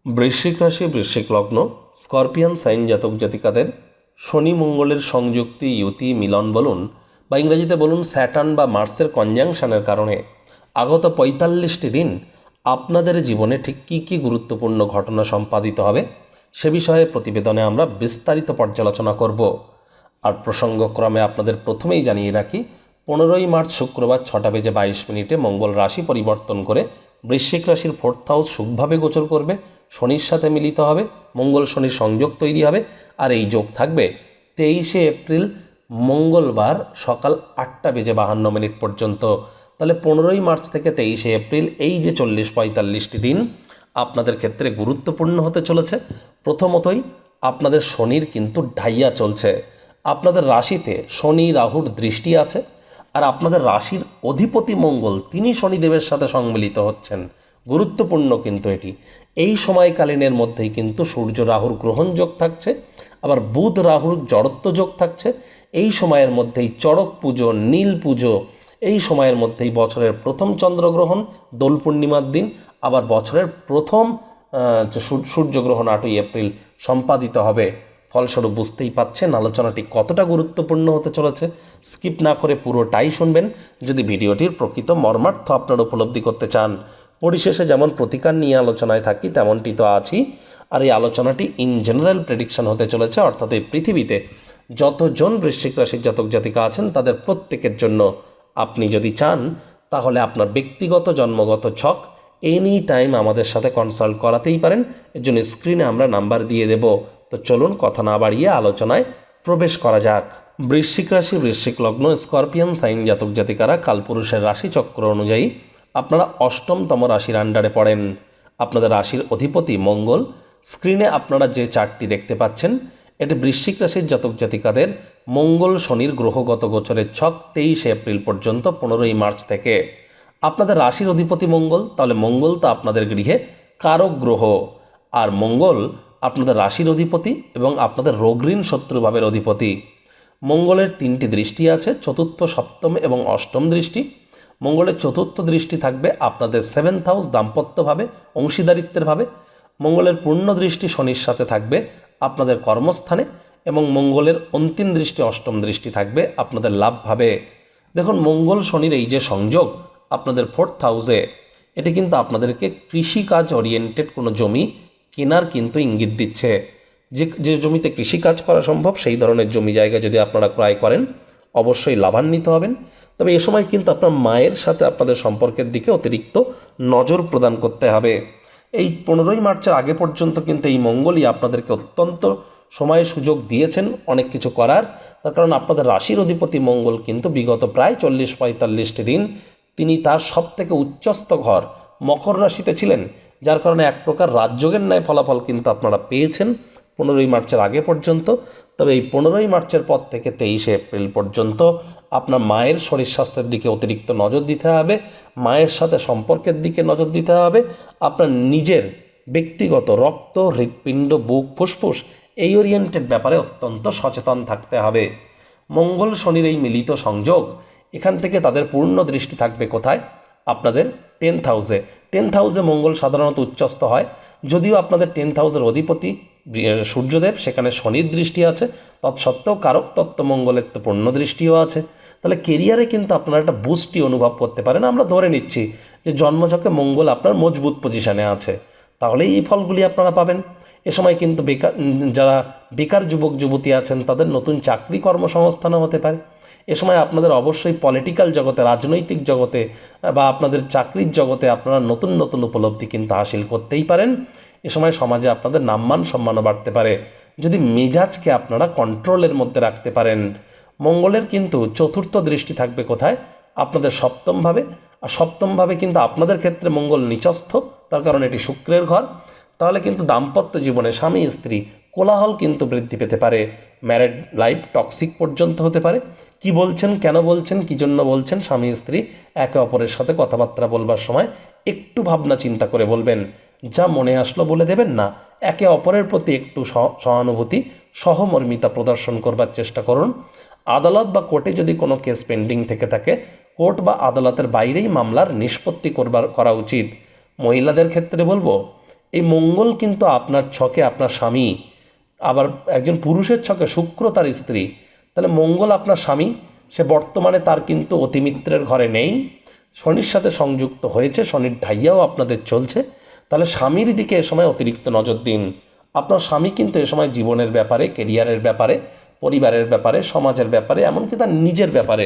বৃশ্চিক রাশি, বৃশ্চিক লগ্ন, স্করপিয়ান সাইন জাতক জাতিকাদের শনি মঙ্গলের সংযুক্তি, ইউতি, মিলন বলুন বা ইংরেজিতে বলুন স্যাটার্ন বা মার্সের কনজাংশনের কারণে আগত ৪৫টি দিন আপনাদের জীবনে ঠিক কী কী গুরুত্বপূর্ণ ঘটনা সম্পাদিত হবে সে বিষয়ে প্রতিবেদনে আমরা বিস্তারিত পর্যালোচনা করব। আর প্রসঙ্গক্রমে আপনাদের প্রথমেই জানিয়ে রাখি, 15ই মার্চ শুক্রবার 6:22 মঙ্গল রাশি পরিবর্তন করে বৃশ্চিক রাশির 4th হাউস শুভভাবে গোচর করবে, শনির সাথে মিলিত হবে, মঙ্গল শনির সংযোগ তৈরি হবে। আর এই যোগ থাকবে 23শে এপ্রিল মঙ্গলবার সকাল 8:52 পর্যন্ত। তাহলে 15ই মার্চ থেকে 23শে এপ্রিল এই যে 40-45টি দিন আপনাদের ক্ষেত্রে গুরুত্বপূর্ণ হতে চলেছে। প্রথমতই আপনাদের শনির কিন্তু ঢাইয়া চলছে, আপনাদের রাশিতে শনি রাহুর দৃষ্টি আছে, আর আপনাদের রাশির অধিপতি মঙ্গল তিনি শনিদেবের সাথে সম্মিলিত হচ্ছেন। গুরুত্বপূর্ণ কিন্তু এটি। এই সময়কালীনের মধ্যেই কিন্তু সূর্য রাহুর গ্রহণ যোগ থাকছে, আবার বুধ রাহুর জড়ত্ব যোগ থাকছে। এই সময়ের মধ্যেই চড়ক পুজো, নীল পুজো, এই সময়ের মধ্যেই বছরের প্রথম চন্দ্রগ্রহণ দোল পূর্ণিমার দিন, আবার বছরের প্রথম সূর্যগ্রহণ 8ই এপ্রিল সম্পাদিত হবে। ফলস্বরূপ বুঝতেই পাচ্ছেন আলোচনাটি কতটা গুরুত্বপূর্ণ হতে চলেছে। স্কিপ না করে পুরোটাই শুনবেন যদি ভিডিওটির প্রকৃত মর্মার্থ আপনারা উপলব্ধি করতে চান। পরিশেষে যেমন প্রতিকার নিয়ে আলোচনায় থাকি তেমনটি তো আছি, আর এই আলোচনাটি ইন জেনারেল প্রেডিকশন হতে চলেছে, অর্থাৎ এই পৃথিবীতে যতজন বৃশ্চিক রাশির জাতক জাতিকা আছেন তাদের প্রত্যেকের জন্য। আপনি যদি চান তাহলে আপনার ব্যক্তিগত জন্মগত ছক এনি টাইম আমাদের সাথে কনসাল্ট করাতেই পারেন। এর জন্য স্ক্রিনে আমরা নাম্বার দিয়ে দেব। তো চলুন কথা না বাড়িয়ে আলোচনায় প্রবেশ করা যাক। বৃশ্চিক রাশি, বৃশ্চিক লগ্ন, স্করপিয়ান সাইন জাতক জাতিকারা কালপুরুষের রাশিচক্র অনুযায়ী আপনারা অষ্টমতম রাশির আন্ডারে পড়েন। আপনাদের রাশির অধিপতি মঙ্গল। স্ক্রিনে আপনারা যে চার্টটি দেখতে পাচ্ছেন এটি বৃশ্চিক রাশির জাতক জাতিকাদের মঙ্গল শনির গ্রহগত গোচরের ছক 23শে এপ্রিল পর্যন্ত 15ই মার্চ থেকে। আপনাদের রাশির অধিপতি মঙ্গল, তাহলে মঙ্গল তো আপনাদের গৃহে কারক গ্রহ, আর মঙ্গল আপনাদের রাশির অধিপতি এবং আপনাদের রোগঋণ শত্রুভাবের অধিপতি। মঙ্গলের 3টি দৃষ্টি আছে, চতুর্থ, সপ্তম এবং অষ্টম দৃষ্টি। মঙ্গলের চতুর্থ দৃষ্টি থাকবে আপনাদের 7th হাউস দাম্পত্যভাবে, অংশীদারিত্বের ভাবে। মঙ্গলের পূর্ণ দৃষ্টি শনির সাথে থাকবে আপনাদের কর্মস্থানে, এবং মঙ্গলের অন্তিম দৃষ্টি, অষ্টম দৃষ্টি থাকবে আপনাদের লাভভাবে। দেখুন, মঙ্গল শনির এই যে সংযোগ আপনাদের 4th হাউসে, এটি কিন্তু আপনাদেরকে কৃষিকাজ ওরিয়েন্টেড কোনো জমি কেনার কিন্তু ইঙ্গিত দিচ্ছে। যে জমিতে কৃষিকাজ করা সম্ভব সেই ধরনের জমি জায়গা যদি আপনারা ক্রয় করেন অবশ্যই লাভান্বিত হবেন। তবে এ সময় কিন্তু আপনার মায়ের সাথে আপনাদের সম্পর্কের দিকে অতিরিক্ত নজর প্রদান করতে হবে। এই 15ই মার্চের আগে পর্যন্ত কিন্তু এই মঙ্গলই আপনাদেরকে অত্যন্ত সময় সুযোগ দিয়েছেন অনেক কিছু করার। তার কারণ আপনাদের রাশির অধিপতি মঙ্গল কিন্তু বিগত প্রায় 40-45টি দিন তিনি তার সবথেকে উচ্চস্থ ঘর মকর রাশিতে ছিলেন, যার কারণে এক প্রকার রাজযোগের ন্যায় ফলাফল কিন্তু আপনারা পেয়েছেন 15ই মার্চের আগে পর্যন্ত। তবে এই 15ই মার্চের পর থেকে 23শে এপ্রিল পর্যন্ত আপনার মায়ের শরীর স্বাস্থ্যের দিকে অতিরিক্ত নজর দিতে হবে, মায়ের সাথে সম্পর্কের দিকে নজর দিতে হবে। আপনার নিজের ব্যক্তিগত রক্ত, হৃৎপিণ্ড, বুক, ফুসফুস এই ওরিয়েন্টেড ব্যাপারে অত্যন্ত সচেতন থাকতে হবে। মঙ্গল শনির এই মিলিত সংযোগ, এখান থেকে তাদের পূর্ণ দৃষ্টি থাকবে কোথায়? আপনাদের 10th হাউসে। 10th হাউসে মঙ্গল সাধারণত উচ্চস্থ হয়, যদিও আপনাদের 10th হাউসের অধিপতি সূর্যদেব, সেখানে শনির দৃষ্টি আছে, তৎসত্ত্বেও কারক তত্ত্ব মঙ্গলের তো পূর্ণ দৃষ্টিও আছে। তাহলে কেরিয়ারে কিন্তু আপনারা একটা বুস্টই অনুভব করতে পারেন। আমরা ধরে নিচ্ছি যে জন্মছকে মঙ্গল আপনার মজবুত পজিশানে আছে, তাহলেই এই ফলগুলি আপনারা পাবেন। এ সময় কিন্তু যারা বেকার যুবক যুবতী আছেন তাদের নতুন চাকরি কর্মসংস্থানও হতে পারে। এ সময় আপনাদের অবশ্যই পলিটিক্যাল জগতে, রাজনৈতিক জগতে বা আপনাদের চাকরির জগতে আপনারা নতুন নতুন উপলব্ধি কিন্তু হাসিল করতেই পারেন। এ সময় সমাজে আপনাদের নামমান সম্মানও বাড়তে পারে যদি মেজাজকে আপনারা কন্ট্রোলের মধ্যে রাখতে পারেন। মঙ্গলের কিন্তু চতুর্থ দৃষ্টি থাকবে কোথায়? আপনাদের সপ্তমভাবে। আর সপ্তমভাবে কিন্তু আপনাদের ক্ষেত্রে মঙ্গল নিচস্থ, তার কারণ এটি শুক্রের ঘর। তাহলে কিন্তু দাম্পত্য জীবনে স্বামী স্ত্রী কোলাহল কিন্তু বৃদ্ধি পেতে পারে, ম্যারেড লাইফ টক্সিক পর্যন্ত হতে পারে। কি বলছেন, কেন বলছেন, কী জন্য বলছেন, স্বামী স্ত্রী একে অপরের সাথে কথাবার্তা বলবার সময় একটু ভাবনা চিন্তা করে বলবেন। যা মনে আসলো বলে দেবেন না, একে অপরের প্রতি একটু সহানুভূতি, সহমর্মিতা প্রদর্শন করবার চেষ্টা করুন। আদালত বা কোর্টে যদি কোনো কেস পেন্ডিং থেকে থাকে, কোর্ট বা আদালতের বাইরেই মামলার নিষ্পত্তি করা উচিত। মহিলাদের ক্ষেত্রে বলবো এই মঙ্গল কিন্তু আপনার ছকে আপনার স্বামী, আবার একজন পুরুষের ছকে শুক্র তার স্ত্রী, তাহলে মঙ্গল আপনার স্বামী, সে বর্তমানে তার কিন্তু অতিমিত্রের ঘরে নেই, শনির সাথে সংযুক্ত হয়েছে, শনির ঢাইয়াও আপনাদের চলছে। তাহলে স্বামীর দিকে এ সময় অতিরিক্ত নজর দিন। আপনার স্বামী কিন্তু এ সময় জীবনের ব্যাপারে, কেরিয়ারের ব্যাপারে, পরিবারের ব্যাপারে, সমাজের ব্যাপারে, এমনকি তার নিজের ব্যাপারে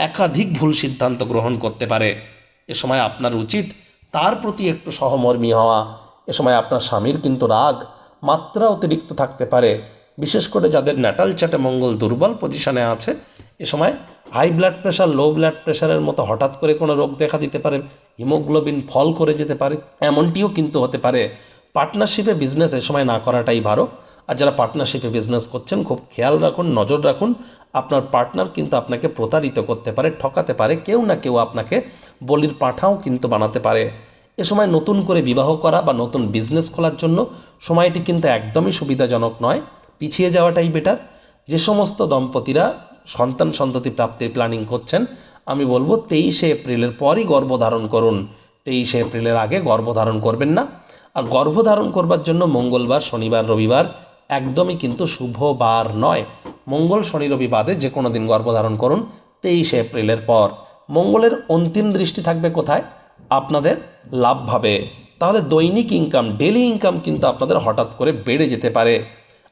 একাধিক ভুল সিদ্ধান্ত গ্রহণ করতে পারে। এ সময় আপনার উচিত তার প্রতি একটু সহমর্মী হওয়া। এ সময় আপনার স্বামীর কিন্তু রাগ মাত্রা অতিরিক্ত থাকতে পারে, বিশেষ করে যাদের ন্যাটাল চার্টে মঙ্গল দুর্বল পজিশনে আছে। এ সময় high blood pressure, low blood প্রেশারের মতো হঠাৎ করে কোনো রোগ দেখা দিতে পারে, হিমোগ্লোবিন ফল করে যেতে পারে, এমনটিও কিন্তু হতে পারে। পার্টনারশিপে বিজনেস এ সময় না করাটাই ভালো। আর যারা পার্টনারশিপে বিজনেস করছেন, খুব খেয়াল রাখুন, নজর রাখুন, আপনার পার্টনার কিন্তু আপনাকে প্রতারিত করতে পারে, ঠকাতে পারে, কেউ না কেউ আপনাকে বলির পাঁঠাও কিন্তু বানাতে পারে। এ সময় নতুন করে বিবাহ করা বা নতুন বিজনেস খোলার জন্য সময়টি কিন্তু একদমই সুবিধাজনক নয়, পিছিয়ে যাওয়াটাই বেটার। যে সমস্ত দম্পতিরা সন্ততি প্রাপ্তির প্ল্যানিং করছেন, আমি বলবো 23শে এপ্রিলের পরই গর্ভধারণ করুন। 23শে এপ্রিলের আগে গর্ভধারণ করবেন না। আর গর্ভধারণ করবার জন্য মঙ্গলবার, শনিবার, রবিবার একদমই কিন্তু শুভ বার নয়। মঙ্গল, শনি, রবি বাদে যে কোনো দিন গর্ভধারণ করুন 23শে এপ্রিলের পর। মঙ্গলের অন্তিম দৃষ্টি থাকবে কোথায়? আপনাদের লাভভাবে। তাহলে দৈনিক ইনকাম, ডেলি ইনকাম কিন্তু আপনাদের হঠাৎ করে বেড়ে যেতে পারে।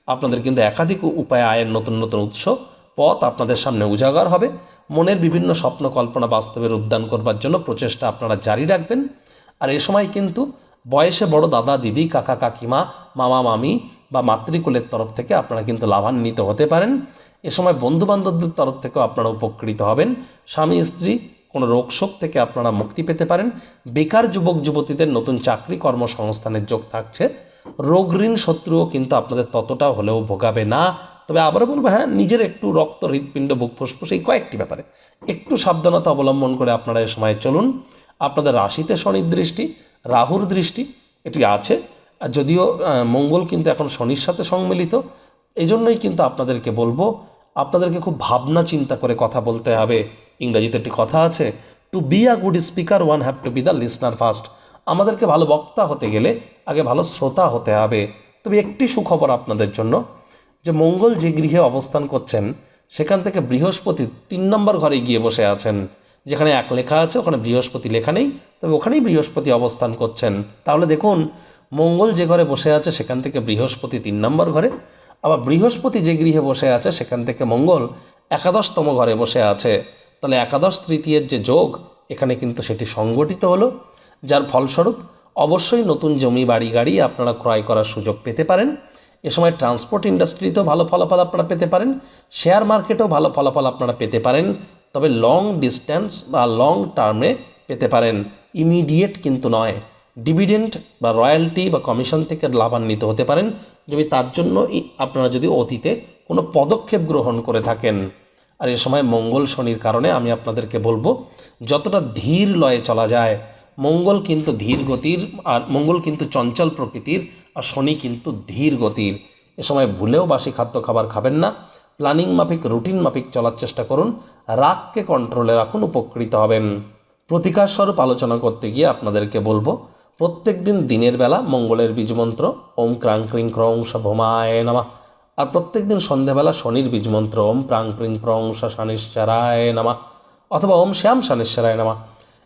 আপনাদের কিন্তু একাধিক উপায়ে আয়ের নতুন নতুন উৎস, পথ আপনাদের সামনে উজাগর হবে। মনের বিভিন্ন স্বপ্ন কল্পনা বাস্তবে রূপদান করবার জন্য প্রচেষ্টা আপনারা জারি রাখবেন। আর এ সময় কিন্তু বয়সে বড় দাদা দিদি, কাকা কাকিমা, মামা মামি বা মাতৃকুলের তরফ থেকে আপনারা কিন্তু লাভান্বিত হতে পারেন। এ সময় বন্ধুবান্ধবদের তরফ থেকেও আপনারা উপকৃত হবেন। স্বামী স্ত্রী কোনো রোগশোক থেকে আপনারা মুক্তি পেতে পারেন। বেকার যুবক যুবতীদের নতুন চাকরি কর্মসংস্থানের যোগ থাকছে। রোগ ঋণ শত্রুও কিন্তু আপনাদের ততটা হলেও ভোগাবে না। তবে আবারও বলবো, হ্যাঁ, নিজের একটু রক্ত, হৃৎপিণ্ড, বুক, ফুসফুস এই কয়েকটি ব্যাপারে একটু সাবধানতা অবলম্বন করে আপনারা এ সময় চলুন। আপনাদের রাশিতে শনির দৃষ্টি, রাহুর দৃষ্টি এটি আছে, আর যদিও মঙ্গল কিন্তু এখন শনির সাথে সম্মিলিত। এই জন্যই কিন্তু আপনাদেরকে বলবো, আপনাদেরকে খুব ভাবনা চিন্তা করে কথা বলতে হবে। ইংরাজিতে একটি কথা আছে, to be a good speaker one have to be the listener first. আমাদেরকে ভালো বক্তা হতে গেলে আগে ভালো শ্রোতা হতে হবে। তবে একটি সুখবর আপনাদের জন্য, যে মঙ্গল যে গৃহে অবস্থান করছেন সেখান থেকে বৃহস্পতি 3 নম্বর ঘরে গিয়ে বসে আছেন। যেখানে 1 লেখা আছে ওখানে বৃহস্পতি লেখা নেই, তবে ওখানেই বৃহস্পতি অবস্থান করছেন। তাহলে দেখুন, মঙ্গল যে ঘরে বসে আছে সেখান থেকে বৃহস্পতি 3 নম্বর ঘরে, আবার বৃহস্পতি যে গৃহে বসে আছে সেখান থেকে মঙ্গল 11তম ঘরে বসে আছে। তাহলে 11 তৃতীয়ের যে যোগ এখানে কিন্তু সেটি সংগঠিত হলো, যার ফলস্বরূপ অবশ্যই নতুন জমি, বাড়ি, গাড়ি আপনারা ক্রয় করার সুযোগ পেতে পারেন। এ সময় ট্রান্সপোর্ট ইন্ডাস্ট্রিতেও ভালো ফলাফল আপনারা পেতে পারেন, শেয়ার মার্কেটেও ভালো ফলাফল আপনারা পেতে পারেন। তবে লং ডিস্ট্যান্স বা লং টার্মে পেতে পারেন, ইমিডিয়েট কিন্তু নয়। ডিভিডেন্ড বা রয়্যালটি বা কমিশন থেকে লাভান্বিত হতে পারেন যদি তার জন্য আপনারা যদি অতীতে কোনো পদক্ষেপ গ্রহণ করে থাকেন। আর এ সময় মঙ্গল শনির কারণে আমি আপনাদেরকে বলবো, যতটা ধীর লয়ে চলা যায়। মঙ্গল কিন্তু ধীর গতির, আর মঙ্গল কিন্তু চঞ্চল প্রকৃতির, আর শনি কিন্তু ধীর গতির। এ সময় ভুলেও বাসি খাদ্য খাবার খাবেন না, প্ল্যানিং মাফিক, রুটিন মাফিক চলার চেষ্টা করুন, রাগকে কন্ট্রোলে রাখুন, উপকৃত হবেন। প্রতিকার স্বরূপ আলোচনা করতে গিয়ে আপনাদেরকে বলবো, প্রত্যেক দিন দিনের বেলা মঙ্গলের বীজমন্ত্র ওম ক্রাং ক্রিং ক্রং শভমায় নমঃ, আর প্রত্যেক দিন সন্ধ্যাবেলা শনির বীজমন্ত্র ওম প্রাং ক্রিং প্রং শানেশ্বরায় নমঃ অথবা ওম শ্যাম শানেশ্বরায় নমঃ।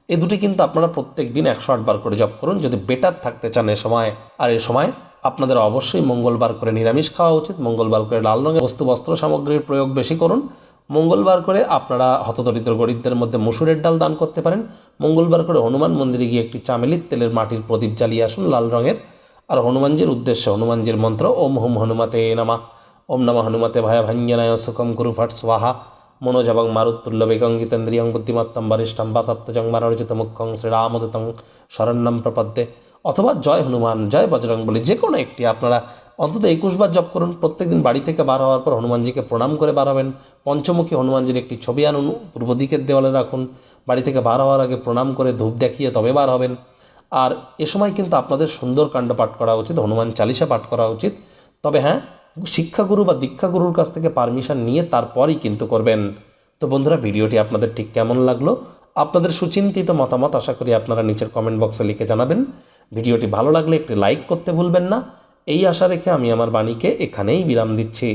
এই দুটি কিন্তু আপনারা প্রত্যেক দিন 108 বার করে জপ করুন যদি বেটার থাকতে চান এ সময়। আর এ সময় আপনাদের অবশ্যই মঙ্গলবার করে নিরামিষ খাওয়া উচিত, মঙ্গলবার করে লাল রঙের বস্তু, বস্ত্র সামগ্রীর প্রয়োগ বেশি করুন। মঙ্গলবার করে আপনারা হতদরিদ্র গরিবদের মধ্যে মসুরের ডাল দান করতে পারেন। মঙ্গলবার করে হনুমান মন্দিরে গিয়ে একটি চামেলির তেলের মাটির প্রদীপ জ্বালিয়ে আসুন লাল রঙের। আর হনুমানজির উদ্দেশ্যে হনুমানজির মন্ত্র ওম হুম হনুমতে নমঃ, ওম নমঃ হনুমতে ভয় ভঞ্জনায় সুখম গুরু ফট স্বাহা, মনোজবং মারুতুল্য বেগং গীতেন্দ্রিয়ং বুদ্ধিমত্তম বরিষ্ঠম বাতত্ত্বজং মানর্জিত মুখ্যং শ্রীরামদূতং শরণ্যম প্রপদ্যে, অথবা জয় হনুমান জয় বজরং বলি যে কোনো একটি আপনারা অন্তত 21 বার জপ করুন। প্রত্যেকদিন বাড়ি থেকে বার হওয়ার পর হনুমানজিকে প্রণাম করে বার হবেন। পঞ্চমুখী হনুমানজির একটি ছবি আনুন, পূর্ব দিকের দেওয়ালে রাখুন। বাড়ি থেকে বার হওয়ার আগে প্রণাম করে ধূপ দেখিয়ে তবে বার হবেন। আর এ সময় কিন্তু আপনাদের সুন্দরকাণ্ড পাঠ করা উচিত, হনুমান চালিসা পাঠ করা উচিত। তবে হ্যাঁ, শিক্ষাগুরু বা দীক্ষাগুরুর কাছ থেকে পারমিশন নিয়ে তারপরই কিন্তু করবেন। তো বন্ধুরা, ভিডিওটি আপনাদের ঠিক কেমন লাগলো? আপনাদের সুচিন্তিত মতামত আশা করি আপনারা নিচের কমেন্ট বক্সে লিখে জানাবেন। ভিডিওটি ভালো লাগলে একটি লাইক করতে ভুলবেন না। এই আশা রেখে আমি আমার বাণীকে এখানেই বিরাম দিচ্ছি।